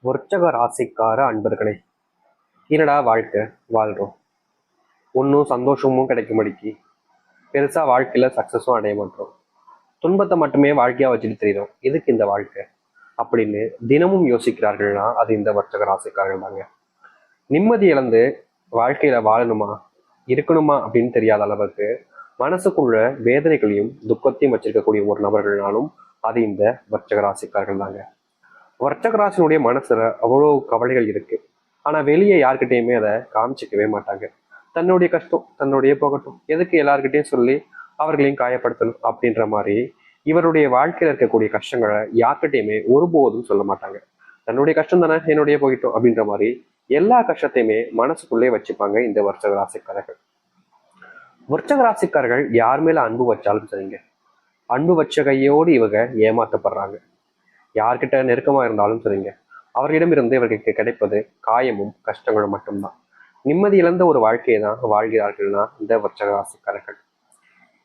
விருச்சக ராசிக்கார அன்பர்களே, என்னடா வாழ்க்கை வாழ்றோம், ஒன்றும் சந்தோஷமும் கிடைக்கும்படிக்கு பெருசா வாழ்க்கையில சக்சஸும் அடைய மாட்டோம். துன்பத்தை மட்டுமே வாழ்க்கையா வச்சுட்டு தெரியுறோம். எதுக்கு இந்த வாழ்க்கை அப்படின்னு தினமும் யோசிக்கிறார்கள்னா அது இந்த விருச்சக ராசிக்காரர்கள் தாங்க. நிம்மதி இழந்து வாழ்க்கையில வாழணுமா இருக்கணுமா அப்படின்னு தெரியாத அளவுக்கு மனசுக்குள்ள வேதனைகளையும் துக்கத்தையும் வச்சிருக்கக்கூடிய ஒரு நபர்கள்னாலும் அது இந்த விருச்சக ராசிக்காரர்கள் தாங்க. வர்ச்சகராசனுடைய மனசுல அவ்வளோ கவலைகள் இருக்கு. ஆனா வெளியே யார்கிட்டயுமே அதை காமிச்சிக்கவே மாட்டாங்க. தன்னுடைய கஷ்டம் தன்னுடைய போகட்டும், எதுக்கு எல்லார்கிட்டையும் சொல்லி அவர்களையும் காயப்படுத்தணும் அப்படின்ற மாதிரி இவருடைய வாழ்க்கையில இருக்கக்கூடிய கஷ்டங்களை யார்கிட்டையுமே ஒருபோதும் சொல்ல மாட்டாங்க. தன்னுடைய கஷ்டம் தானே என்னுடைய போயிட்டோம் அப்படின்ற மாதிரி எல்லா கஷ்டத்தையுமே மனசுக்குள்ளே வச்சுப்பாங்க இந்த வர்ச்சக ராசிக்காரர்கள். வர்ச்சக ராசிக்காரர்கள் யார் மேல அன்பு வச்சாலும் சரிங்க, அன்பு வச்ச கையோடு இவங்க ஏமாத்தப்படுறாங்க. யார்கிட்ட நெருக்கமா இருந்தாலும் சரிங்க, அவர்களிடமிருந்து இவர்களுக்கு கிடைப்பது காயமும் கஷ்டங்களும் மட்டும்தான். நிம்மதி இழந்த ஒரு வாழ்க்கையை தான் வாழ்கிறார்கள்னா இந்த விருச்சக ராசிக்காரர்கள்.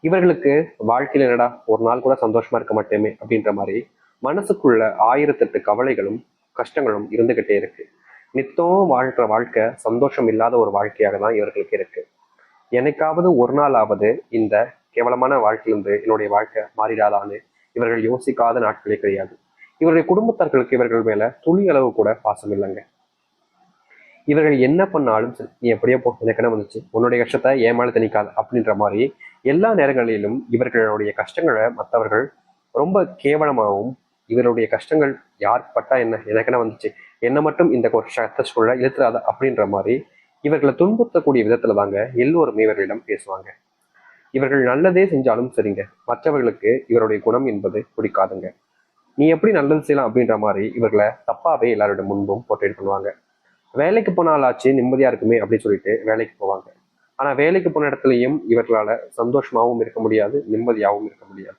இவர்களுக்கு வாழ்க்கையில என்னடா ஒரு நாள் கூட சந்தோஷமா இருக்க மாட்டேமே அப்படின்ற மாதிரி மனசுக்குள்ள 1008 கவலைகளும் கஷ்டங்களும் இருந்துகிட்டே இருக்கு. நித்தம் வாழ்ற வாழ்க்கை சந்தோஷம் இல்லாத ஒரு வாழ்க்கையாக தான் இவர்களுக்கு இருக்கு. என்னைக்காவது ஒரு நாளாவது இந்த கேவலமான வாழ்க்கையிலிருந்து என்னுடைய வாழ்க்கை மாறிடாதான்னு இவர்கள் யோசிக்காத நாட்களே கிடையாது. இவருடைய குடும்பத்தார்களுக்கு இவர்கள் மேல துளி அளவு கூட பாசம் இல்லைங்க. இவர்கள் என்ன பண்ணாலும் சரி, நீ எப்படியோ போ, எனக்கு என்ன வந்துச்சு, உன்னுடைய கஷ்டத்தை ஏன் மேல திணிக்காது அப்படின்ற மாதிரி எல்லா நேரங்களிலும் இவர்களுடைய கஷ்டங்களை மற்றவர்கள் ரொம்ப கேவலமாகவும், இவருடைய கஷ்டங்கள் யார் பட்டா என்ன, எனக்கு என்ன வந்துச்சு, என்ன மட்டும் இந்த ஒரு கஷ்டத்துக்குள்ள இழுத்துறாத அப்படின்ற மாதிரி இவர்களை துன்புறுத்தக்கூடிய விதத்துல தாங்க எல்லோருமே இவர்களிடம் பேசுவாங்க. இவர்கள் நல்லதே செஞ்சாலும் சரிங்க, மற்றவர்களுக்கு இவருடைய குணம் என்பது பிடிக்காதுங்க. நீ எப்படி நல்லது செய்யலாம் அப்படின்ற மாதிரி இவர்களை தப்பாவே எல்லாரோட முன்பும் போர்ட்ரேட் பண்ணுவாங்க. வேலைக்கு போனாலாச்சு நிம்மதியா இருக்குமே அப்படின்னு சொல்லிட்டு வேலைக்கு போவாங்க. ஆனா வேலைக்கு போன இடத்துலயும் இவர்களால சந்தோஷமாவும் இருக்க முடியாது, நிம்மதியாகவும் இருக்க முடியாது.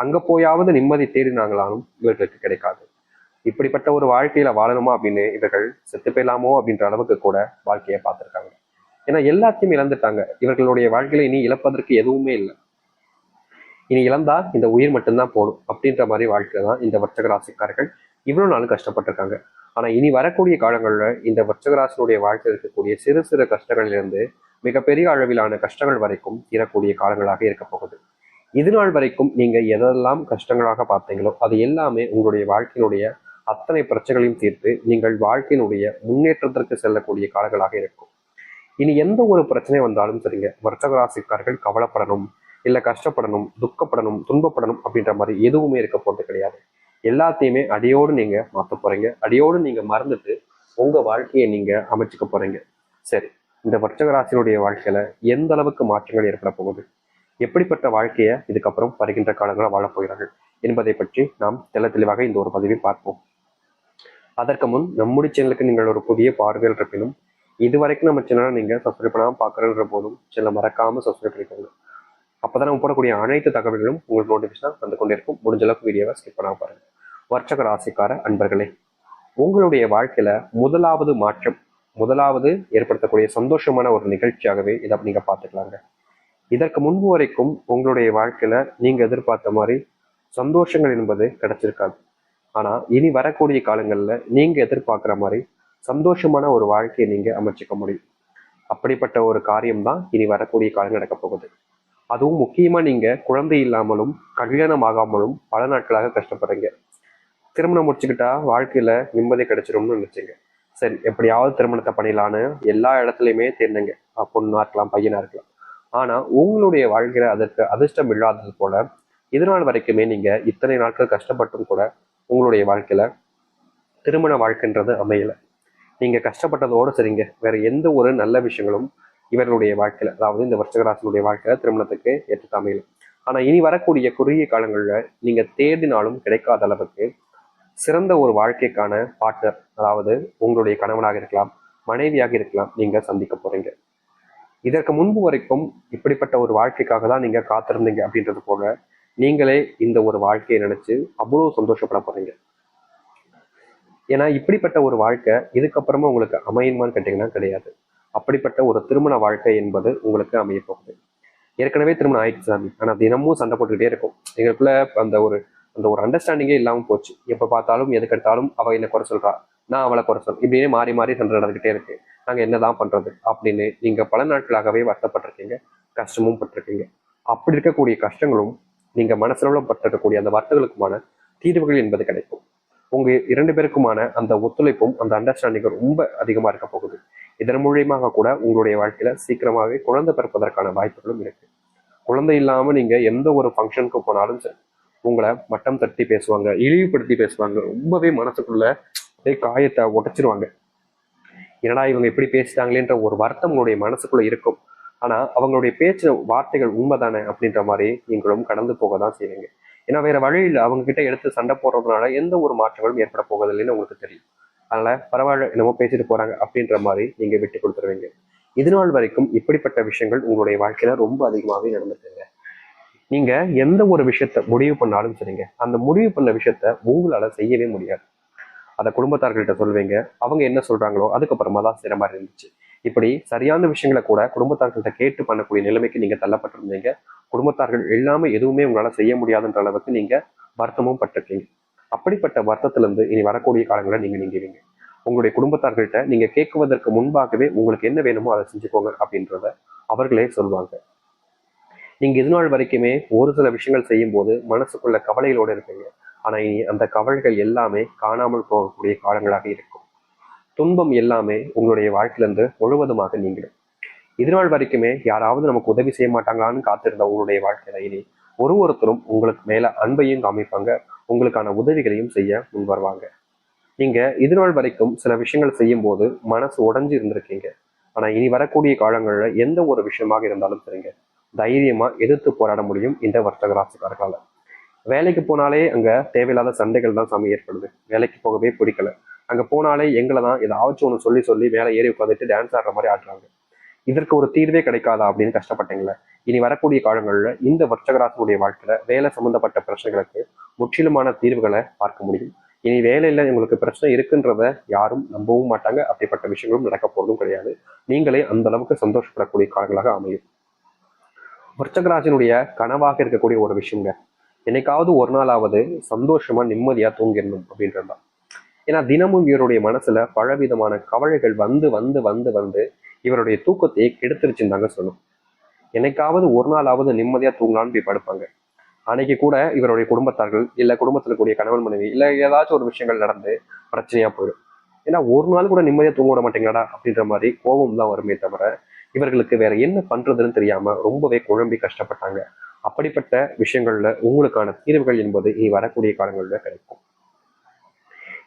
அங்க போயாவது நிம்மதி தேடினாங்களாலும் இவர்களுக்கு கிடைக்காது. இப்படிப்பட்ட ஒரு வாழ்க்கையில வாழணுமா அப்படின்னு இவர்கள் செத்து போயிடலாமோ அப்படின்ற அளவுக்கு கூட வாழ்க்கையை பார்த்திருக்காங்க. ஏன்னா எல்லாத்தையும் இழந்துட்டாங்க. இவர்களுடைய வாழ்க்கையில இனி இழப்பதற்கு எதுவுமே இல்லை. இனி இழந்தா இந்த உயிர் மட்டும்தான் போடும் அப்படின்ற மாதிரி வாழ்க்கை தான் இந்த வர்ச்சக ராசிக்காரர்கள் இவ்வளவு நாளும் கஷ்டப்பட்டிருக்காங்க. ஆனா இனி வரக்கூடிய காலங்கள்ல இந்த வர்ச்சக ராசினுடைய வாழ்க்கையில் இருக்கக்கூடிய சிறு சிறு கஷ்டங்களிலிருந்து மிகப்பெரிய அளவிலான கஷ்டங்கள் வரைக்கும் தீரக்கூடிய காலங்களாக இருக்க போகுது. இது நாள் வரைக்கும் நீங்க எதெல்லாம் கஷ்டங்களாக பார்த்தீங்களோ அது எல்லாமே உங்களுடைய வாழ்க்கையினுடைய அத்தனை பிரச்சனைகளையும் தீர்த்து நீங்கள் வாழ்க்கையினுடைய முன்னேற்றத்திற்கு செல்லக்கூடிய காலங்களாக இருக்கும். இனி எந்த ஒரு பிரச்சனை வந்தாலும் சரிங்க, வர்ச்சக ராசிக்காரர்கள் கவலைப்படணும், இல்லை கஷ்டப்படணும், துக்கப்படணும், துன்பப்படணும் அப்படின்ற மாதிரி எதுவுமே இருக்க போறது கிடையாது. எல்லாத்தையுமே அடியோடு நீங்க மாற்ற போறீங்க. அடியோடு நீங்க மறந்துட்டு உங்க வாழ்க்கையை நீங்க அமைச்சுக்க போறீங்க. சரி, இந்த வர்ச்சக ராசியினுடைய வாழ்க்கையில எந்த அளவுக்கு மாற்றங்கள் ஏற்பட போகுது, எப்படிப்பட்ட வாழ்க்கையை இதுக்கப்புறம் வருகின்ற காலங்களில் வாழப் போகிறார்கள் என்பதை பற்றி நாம் தெளிவாக இந்த ஒரு பதிவில் பார்ப்போம். அதற்கு முன் நம்முடைய சேனலுக்கு நீங்கள் ஒரு புதிய பார்வையில் இருப்பினும் இதுவரைக்கும் நம்ம சேனலை நீங்க சப்ஸ்கிரைப் பண்ணாமல் பார்க்குறன்ற போதும் சேனலை மறக்காம சப்ஸ்கிரைப் பண்ணிக்கோங்க. அப்பதான் நம்ம போடக்கூடிய அனைத்து தகவல்களும் உங்களுக்கு நோட்டிஃபிகேஷன் வந்து கொண்டிருக்கும். முடிஞ்ச அளவுக்கு வீடியோவை ஸ்கிப் பண்ணாம பாருங்க. வர்ச்சக ராசிக்கார அன்பர்களே, உங்களுடைய வாழ்க்கையில முதலாவது மாற்றம், முதலாவது ஏற்படுத்தக்கூடிய சந்தோஷமான ஒரு நிகழ்ச்சியாகவே இதை நீங்க பார்த்துக்கலாங்க. இதற்கு முன்பு வரைக்கும் உங்களுடைய வாழ்க்கையில நீங்க எதிர்பார்த்த மாதிரி சந்தோஷங்கள் என்பது கிடைச்சிருக்காது. ஆனா இனி வரக்கூடிய காலங்கள்ல நீங்க எதிர்பார்க்குற மாதிரி சந்தோஷமான ஒரு வாழ்க்கையை நீங்க அமைச்சுக்க முடியும். அப்படிப்பட்ட ஒரு காரியம் தான் இனி வரக்கூடிய காலம் நடக்க போகுது. அதுவும் முக்கியமா நீங்க குழந்தை இல்லாமலும் கல்யாணம் ஆகாமலும் பல நாட்களாக கஷ்டப்படுறீங்க. திருமணம் முடிச்சுக்கிட்டா வாழ்க்கையில நிம்மதி கிடைச்சிரும்னு நினைச்சீங்க. சரி, எப்படியாவது திருமணத்தை பண்ணிடலான்னு எல்லா இடத்துலையுமே தேர்ந்தீங்க. பொண்ணா இருக்கலாம், பையனா இருக்கலாம். ஆனா உங்களுடைய வாழ்க்கையில அதற்கு அதிர்ஷ்டம் இல்லாதது போல இதனால் வரைக்குமே நீங்க இத்தனை நாட்கள் கஷ்டப்பட்டும் கூட உங்களுடைய வாழ்க்கையில திருமண வாழ்க்கைன்றது அமையல. நீங்க கஷ்டப்பட்டதோடு சரிங்க, வேற எந்த ஒரு நல்ல விஷயங்களும் இவர்களுடைய வாழ்க்கையில, அதாவது இந்த விருச்சிகராசினுடைய வாழ்க்கையில திருமணத்துக்கு ஏற்று அமையல. ஆனா இனி வரக்கூடிய குறுகிய காலங்கள்ல நீங்க தேடினாலும் கிடைக்காத அளவுக்கு சிறந்த ஒரு வாழ்க்கைக்கான பார்ட்னர், அதாவது உங்களுடைய கணவனாக இருக்கலாம், மனைவியாக இருக்கலாம், நீங்க சந்திக்க போறீங்க. இதற்கு முன்பு வரைக்கும் இப்படிப்பட்ட ஒரு வாழ்க்கைக்காக தான் நீங்க காத்திருந்தீங்க அப்படின்றது போல நீங்களே இந்த ஒரு வாழ்க்கையை நினைச்சு அவ்வளவு சந்தோஷப்பட போறீங்க. ஏன்னா இப்படிப்பட்ட ஒரு வாழ்க்கை இதுக்கப்புறமா உங்களுக்கு அமையுமான்னு கேட்டீங்கன்னா கிடையாது. அப்படிப்பட்ட ஒரு திருமண வாழ்க்கை என்பது உங்களுக்கு அமைய போகுது. ஏற்கனவே திருமணம் ஆயிடுச்சு சாமி, ஆனா தினமும் சண்டை போட்டுக்கிட்டே இருக்கும். எங்களுக்குள்ள அந்த ஒரு அண்டர்ஸ்டாண்டிங்கே இல்லாமல் போச்சு. எப்ப பார்த்தாலும் எதுக்கெடுத்தாலும் அவ என்ன குறை சொல்றா, நான் அவளை குறை சொல்றேன், இப்படியே மாறி மாறி சண்டை நடந்துகிட்டே இருக்கு, நாங்க என்னதான் பண்றது அப்படின்னு நீங்க பல நாட்களாகவே வருத்தப்பட்டிருக்கீங்க, கஷ்டமும் பட்டிருக்கீங்க. அப்படி இருக்கக்கூடிய கஷ்டங்களும் நீங்க மனசுல பட்டிருக்கக்கூடிய அந்த வருத்தங்களுக்குமான தீர்வுகள் என்பது கிடைக்கும். உங்க 2 பேருக்குமான அந்த ஒத்துழைப்பும் அந்த அண்டர்ஸ்டாண்டிங்கும் ரொம்ப அதிகமா இருக்க போகுது. இதன் மூலியமாக கூட உங்களுடைய வாழ்க்கையில சீக்கிரமாவே குழந்தை பிறப்பதற்கான வாய்ப்புகளும் இருக்கு. குழந்தை இல்லாம நீங்க எந்த ஒரு ஃபங்க்ஷனுக்கு போனாலும் சரி, உங்களை மட்டம் தட்டி பேசுவாங்க, இழிவுபடுத்தி பேசுவாங்க, ரொம்பவே மனசுக்குள்ள காயத்தை உடைச்சிருவாங்க. என்னடா இவங்க எப்படி பேசிட்டாங்களேன்ற ஒரு வருத்தம் உங்களுடைய மனசுக்குள்ள இருக்கும். ஆனா அவங்களுடைய பேச்சு வார்த்தைகள் உண்மைதானே அப்படின்ற மாதிரி நீங்களும் கடந்து போக தான் செய்வீங்க. ஏன்னா வேற வழியில் அவங்க கிட்ட எடுத்து சண்டை போடுறதுனால எந்த ஒரு மாற்றங்களும் ஏற்பட போவதில்லைன்னு உங்களுக்கு தெரியும். அதனால பரவாயில்ல, என்னமோ பேசிட்டு போறாங்க அப்படின்ற மாதிரி நீங்க விட்டு கொடுத்துருவீங்க. இது நாள் வரைக்கும் இப்படிப்பட்ட விஷயங்கள் உங்களுடைய வாழ்க்கையில ரொம்ப அதிகமாகவே நடந்துட்டுங்க. நீங்க எந்த ஒரு விஷயத்த முடிவு பண்ணாலும் சரிங்க, அந்த முடிவு பண்ண விஷயத்த உங்களால செய்யவே முடியாது. அதை குடும்பத்தார்கள்ட்ட சொல்வீங்க, அவங்க என்ன சொல்றாங்களோ அதுக்கப்புறமா தான் செய்யற மாதிரி இருந்துச்சு. இப்படி சரியான விஷயங்களை கூட குடும்பத்தார்கள்ட்ட கேட்டு பண்ணக்கூடிய நிலைமைக்கு நீங்க தள்ளப்பட்டிருந்தீங்க. குடும்பத்தார்கள் எல்லாமே எதுவுமே உங்களால செய்ய முடியாதுன்ற அளவுக்கு நீங்க வருத்தமும் பட்டிருக்கீங்க. அப்படிப்பட்ட வருத்தத்திலிருந்து இனி வரக்கூடிய காலங்களை நீங்க நீங்குவீங்க. உங்களுடைய குடும்பத்தார்கள்ட்ட நீங்க கேட்குவதற்கு முன்பாகவே உங்களுக்கு என்ன வேணுமோ அதை செஞ்சுக்கோங்க அப்படின்றத அவர்களே சொல்லுவாங்க. நீங்க இது நாள் வரைக்குமே ஒரு சில விஷயங்கள் செய்யும் போது மனசுக்குள்ள கவலைகளோடு இருப்பீங்க. ஆனா இனி அந்த கவலைகள் எல்லாமே காணாமல் போகக்கூடிய காலங்களாக இருக்கும். துன்பம் எல்லாமே உங்களுடைய வாழ்க்கையிலிருந்து முழுவதுமாக நீங்கிடும். இது நாள் வரைக்குமே யாராவது நமக்கு உதவி செய்ய மாட்டாங்களான்னு காத்திருந்த உங்களுடைய வாழ்க்கையில இனி ஒருத்தரும் உங்களுக்கு மேல அன்பையும் காமிப்பாங்க, உங்களுக்கான உதவிகளையும் செய்ய முன் வருவாங்க. நீங்க இது நாள் வரைக்கும் சில விஷயங்கள் செய்யும் போது மனசு உடைஞ்சு இருந்திருக்கீங்க. ஆனா இனி வரக்கூடிய காலங்கள்ல எந்த ஒரு விஷயமாக இருந்தாலும் சரிங்க, தைரியமா எதிர்த்து போராட முடியும் இந்த வர்த்தக ராசிக்காரர்களால. வேலைக்கு போனாலே அங்க தேவையில்லாத சண்டைகள் தான் சாமி ஏற்படுது. வேலைக்கு போகவே பிடிக்கல, அங்க போனாலே எங்களை தான் ஏதாச்சும் ஒன்று சொல்லி சொல்லி மேலே ஏறி உட்காந்துட்டு டான்ஸ் ஆடுற மாதிரி ஆடுறாங்க. இதற்கு ஒரு தீர்வே கிடைக்காதா அப்படின்னு கஷ்டப்பட்டீங்களே, இனி வரக்கூடிய காலங்கள்ல இந்த வர்த்தகராசனுடைய வாழ்க்கையில வேலை சம்பந்தப்பட்ட பிரச்சனைகளுக்கு முற்றிலுமான தீர்வுகளை பார்க்க முடியும். இனி வேலையில உங்களுக்கு பிரச்சனை இருக்குன்றத யாரும் நம்பவும் மாட்டாங்க. அப்படிப்பட்ட விஷயங்களும் நடக்க போறதும் கிடையாது. நீங்களே அந்த அளவுக்கு சந்தோஷப்படக்கூடிய காலங்களாக அமையும். விருச்சகராசினுடைய கனவாக இருக்கக்கூடிய ஒரு விஷயங்க, என்னைக்காவது ஒரு நாளாவது சந்தோஷமா நிம்மதியா தூங்கிடணும் அப்படின்றதுதான். ஏன்னா தினமும் இவருடைய மனசுல பலவிதமான கவலைகள் வந்து வந்து வந்து வந்து இவருடைய தூக்கத்தையே கெடுத்துருச்சுன்னு தாங்க சொல்லும். என்னைக்காவது ஒரு நாளாவது நிம்மதியா தூங்கலான்னு போய் படுப்பாங்க. அன்னைக்கு கூட இவருடைய குடும்பத்தார்கள் இல்ல குடும்பத்துல கூடிய கணவன் மனைவி இல்ல ஏதாச்சும் ஒரு விஷயங்கள் நடந்து பிரச்சனையா போயிடும். ஏன்னா ஒரு நாள் கூட நிம்மதியா தூங்க விட மாட்டேங்கடா அப்படின்ற மாதிரி கோபம் தான் வருமே தவிர இவர்களுக்கு வேற என்ன பண்றதுன்னு தெரியாம ரொம்பவே குழம்பி கஷ்டப்பட்டாங்க. அப்படிப்பட்ட விஷயங்கள்ல உங்களுக்கான தீர்வுகள் என்பது இனி வரக்கூடிய காலங்களில் கிடைக்கும்.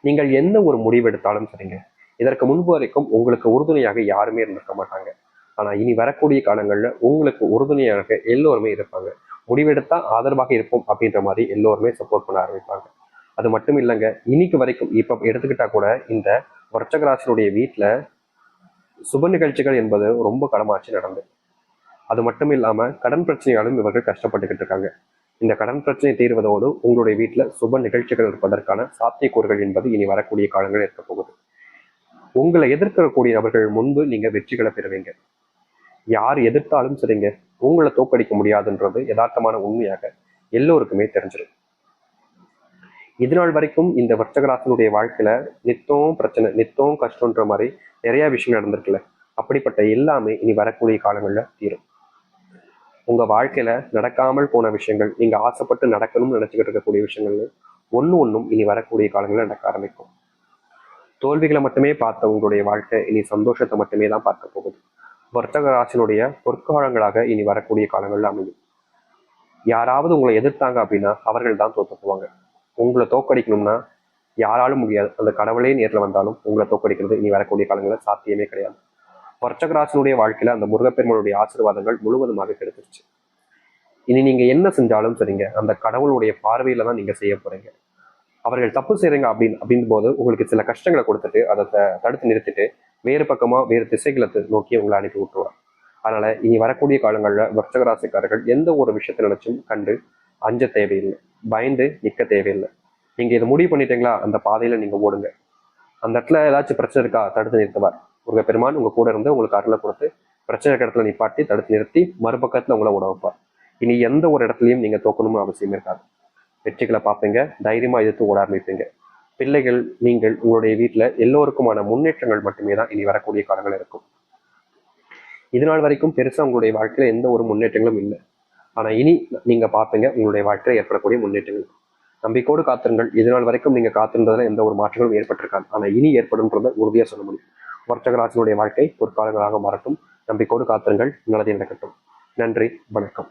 நீங்கள் எந்த ஒரு முடிவு எடுத்தாலும் சரிங்க, இதற்கு முன்பு வரைக்கும் உங்களுக்கு உறுதுணையாக யாருமே இருந்திருக்க மாட்டாங்க. ஆனா இனி வரக்கூடிய காலங்கள்ல உங்களுக்கு உறுதுணையாக எல்லோருமே இருப்பாங்க. முடிவெடுத்தா ஆதரவாக இருப்போம் அப்படின்ற மாதிரி எல்லோருமே சப்போர்ட் பண்ண ஆரம்பிப்பாங்க. அது மட்டும் இல்லைங்க, இன்னைக்கு வரைக்கும் இப்ப எடுத்துக்கிட்டா கூட இந்த விருச்சிக வீட்டுல சுப நிகழ்ச்சிகள் என்பது ரொம்ப கடமாச்சு நடந்தது. அது மட்டும் இல்லாம கடன் பிரச்சனையாலும் இவர்கள் கஷ்டப்பட்டுக்கிட்டு இருக்காங்க. இந்த கடன் பிரச்சனை தீர்வதோடு உங்களுடைய வீட்டுல சுப நிகழ்ச்சிகள் இருப்பதற்கான சாத்தியக்கூறுகள் என்பது இனி வரக்கூடிய காலங்கள் இருக்க போகுது. உங்களை எதிர்க்கக்கூடிய நபர்கள் முன்பு நீங்க வெற்றிகளை பெறுவீங்க. யார் எதிர்த்தாலும் சரிங்க, உங்களை தோக்கடிக்க முடியாதுன்றது யதார்த்தமான உண்மையாக எல்லோருக்குமே தெரிஞ்சிடும். இது நாள் வரைக்கும் இந்த வர்த்தகராசனுடைய வாழ்க்கையில நித்தம் பிரச்சனை நித்தம் கஷ்டம்ன்ற மாதிரி நிறைய விஷயங்கள் நடந்திருக்குல்ல, அப்படிப்பட்ட எல்லாமே இனி வரக்கூடிய காலங்கள்ல தீரும். உங்க வாழ்க்கையில நடக்காமல் போன விஷயங்கள், நீங்க ஆசைப்பட்டு நடக்கணும்னு நினைச்சுக்கிட்டு இருக்கக்கூடிய விஷயங்கள் ஒன்னும் இனி வரக்கூடிய காலங்களில் நடக்க ஆரம்பிக்கும். தோல்விகளை மட்டுமே பார்த்த உங்களுடைய வாழ்க்கை இனி சந்தோஷத்தை மட்டுமே தான் பார்க்க போகுது. வர்த்தக ராசினுடைய பொற்காலங்களாக இனி வரக்கூடிய காலங்கள்ல அமையும். யாராவது உங்களை எதிர்த்தாங்க அப்படின்னா அவர்கள் தான் தோத்து போவாங்க. உங்களை தோக்கடிக்கணும்னா யாராலும் முடியாது. அந்த கடவுளே நேரில் வந்தாலும் உங்களை தோக்கடிக்கிறது இனி வரக்கூடிய காலங்களில் சாத்தியமே கிடையாது. வர்ச்சகராசனுடைய வாழ்க்கையில அந்த முருகப்பெருமானுடைய ஆசீர்வாதங்கள் முழுவதுமாக கிடைச்சிருச்சு. இனி நீங்க என்ன செஞ்சாலும் சரிங்க, அந்த கடவுளுடைய பார்வையில தான் நீங்க செய்ய போறீங்க. அவர்கள் தப்பு செய்றீங்க அப்படின்னு போது உங்களுக்கு சில கஷ்டங்களை கொடுத்துட்டு அதை தடுத்து நிறுத்திட்டு வேறு பக்கமா வேறு திசைகளை நோக்கி உங்களை அனுப்பி விட்டுருவார். அதனால இனி வரக்கூடிய காலங்களில் வர்ச்சகராசிக்காரர்கள் எந்த ஒரு விஷயத்தை நினைச்சும் கண்டு அஞ்ச தேவையில்லை, பயந்து நிற்க தேவையில்லை. நீங்க இதை முடிவு பண்ணிட்டீங்களா, அந்த பாதையில நீங்க ஓடுங்க. அந்த இடத்துல ஏதாச்சும் பிரச்சனை இருக்கா தடுத்து நிறுத்துவார் முருகப்பெருமான். உங்க கூட இருந்து உங்களுக்கு அருளை கொடுத்து பிரச்சனை இடத்துல நிப்பாட்டி தடுத்து நிறுத்தி மறுபக்கத்துல உங்களை உட வைப்பார். இனி எந்த ஒரு இடத்துலையும் நீங்க தோக்கணும்னு அவசியம் இருக்காது. வெற்றிகளை பார்ப்பீங்க, தைரியமா எதிர்த்து ஓட ஆரம்பிப்பீங்க. பிள்ளைகள், நீங்கள், உங்களுடைய வீட்டில் எல்லோருக்குமான முன்னேற்றங்கள் மட்டுமே தான் இனி வரக்கூடிய காலங்கள் இருக்கும். இது நாள் வரைக்கும் பெருசா உங்களுடைய வாழ்க்கையில எந்த ஒரு முன்னேற்றங்களும் இல்லை. ஆனா இனி நீங்க பார்ப்பீங்க உங்களுடைய வாழ்க்கையில ஏற்படக்கூடிய முன்னேற்றங்கள். நம்பிக்கையோடு காத்திருங்கள். இது நாள் வரைக்கும் நீங்க காத்திருந்ததுல எந்த ஒரு மாற்றங்களும் ஏற்பட்டிருக்காது. ஆனா இனி ஏற்படும்ன்றத உறுதியா சொல்ல முடியும். வர்த்தகராஜனுடைய வாழ்க்கை ஒரு காலங்களாக மாறட்டும். நம்பிக்கையோடு காத்திருங்கள். நல்லதே நடக்கட்டும். நன்றி, வணக்கம்.